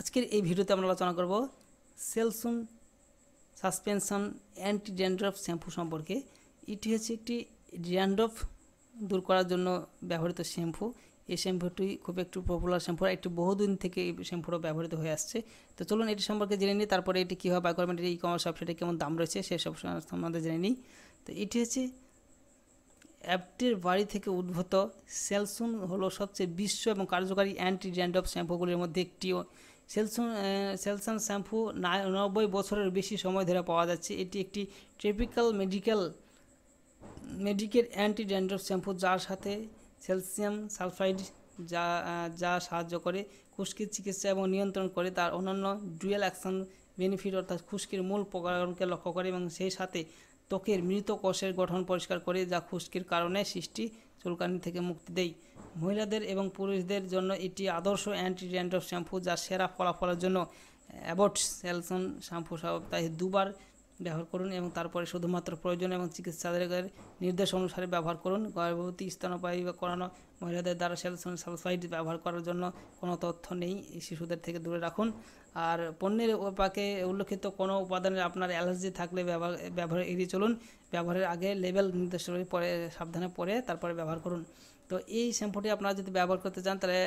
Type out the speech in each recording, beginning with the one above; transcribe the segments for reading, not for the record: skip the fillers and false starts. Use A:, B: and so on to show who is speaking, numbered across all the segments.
A: আজকের এই ভিডিওতে আমরা আলোচনা করব সেলসুন সাসপেনশন অ্যান্টি ড্যান্ড্রফ শ্যাম্পু সম্পর্কে। এটি হচ্ছে একটি ড্যান্ড্রফ দূর করার জন্য ব্যবহৃত শ্যাম্পু। এই শ্যাম্পুটি খুব একটু পপুলার শ্যাম্পু, একটু বহুদিন থেকে এই শ্যাম্পুটা ব্যবহৃত হয়ে আসছে। তো চলুন এটি সম্পর্কে জেনে নিই, তারপরে এটি কীভাবে বাই করবেন, ই কমার্স ওয়েবসাইটে কেমন দাম রয়েছে সেসব সম্বন্ধে জেনে নিই। তো এটি হচ্ছে অ্যাপটের বাড়ি থেকে উদ্ভূত। সেলসুন হলো সবচেয়ে বিশ্ব এবং কার্যকারী অ্যান্টি ড্যান্ড্রফ শ্যাম্পুগুলির মধ্যে একটিও। সেলসন শ্যাম্পু 90 বছরের বেশি সময় ধরে পাওয়া যাচ্ছে। এটি একটি tropical medical anti dandruff shampoo, যার সাথে ক্যালসিয়াম সালফাইড যা সাহায্য করে খুশকির চিকিৎসা এবং নিয়ন্ত্রণ করে। তার অন্যান্য ডুয়েল অ্যাকশন বেনিফিট অর্থাৎ খুশকির মূল প্রকারকে লক্ষ্য করে এবং সেই সাথে ত্বকের মৃত কোষের গঠন পরিষ্কার করে, যা খুশকির কারণে সৃষ্টি চুলকানি থেকে মুক্তি দেয়। মহিলাদের এবং পুরুষদের জন্য এটি আদর্শ অ্যান্টি ড্যান্ড্রফ শ্যাম্পু, যা সেরা ফলাফলের জন্য অ্যাবট সেলসন শ্যাম্পু সপ্তাহে 2 বার ব্যবহার করুন এবং তারপরে শুধুমাত্র প্রয়োজন এবং চিকিৎসকের নির্দেশ অনুসারে ব্যবহার করুন। গর্ভবতী, স্তন্যপায়ী বা করানো মহিলাদের দ্বারা সেলসন সালফাইড ব্যবহার করার জন্য কোনো তথ্য নেই। শিশুদের থেকে দূরে রাখুন। আর পণ্যের পাকে উল্লেখিত কোনো উপাদানের আপনার অ্যালার্জি থাকলে ব্যবহার এড়িয়ে চলুন। ব্যবহারের আগে লেবেল নির্দেশাবলী পরে সাবধানে পড়ে তারপরে ব্যবহার করুন। তো এই শ্যাম্পুটি আপনারা যদি ব্যবহার করতে চান তাহলে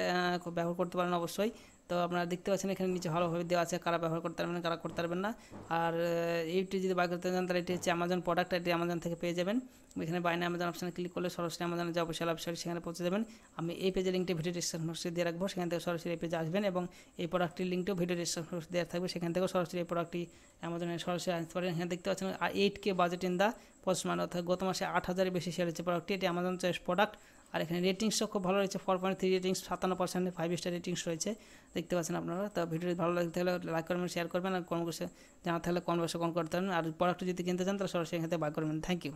A: ব্যবহার করতে পারেন অবশ্যই। তো আপনারা দেখতে পাচ্ছেন এখানে নিচে ভালোভাবে দেওয়া আছে কারা ব্যবহার করতে পারবেন, কারা করতে পারবেন না। আর এইটি যদি বাই করতে চান তাহলে এটি হচ্ছে অ্যামাজন প্রোডাক্ট, এটি অ্যামাজন থেকে পেয়ে যাবেন। এখানে বাইরে অ্যামাজন অপশানে ক্লিক করলে সরাসরি অ্যামাজনে যে অফিসিয়াল ওয়েবসাইট সেখানে পৌঁছে যাবেন। আমি এই পেজের লিঙ্কটি ভিডিও ডিসক্রিপশন বক্সে দিয়ে রাখবো, সেখান থেকে সরাসরি এই পেজে আসবেন এবং এই প্রোডাক্টটির লিঙ্কটিও ভিডিও ডিসক্রিপশন বক্সে দেওয়া থাকবে, সেখান থেকেও সরাসরি এই প্রোডাক্টটি অ্যামাজনে সরাসরি আসতে পারেন। এখানে দেখতে পাচ্ছেন 8K budget in the post মান, অর্থাৎ গত মাসে 8,000-এর বেশি শেয়ার হচ্ছে প্রোডাক্টটি। এটি অ্যামাজন চয়েস প্রোডাক্ট। আর এখানে রেটিংসও খুব ভালো রয়েছে, 4.3 রেটিংস, 57% 5 স্টার রেটিংস রয়েছে, দেখতে পাচ্ছেন আপনারা। তো ভিডিওটি ভালো লাগতে হলে লাইক করবেন, শেয়ার করবেন, আর কোনো কিছু জানা থাকলে কমেন্ট বক্সে কমেন্ট করতে পারেন। আর প্রোডাক্ট যদি কিনতে চান তাহলে সরাসরি এখান থেকে বাই করবেন। Thank you.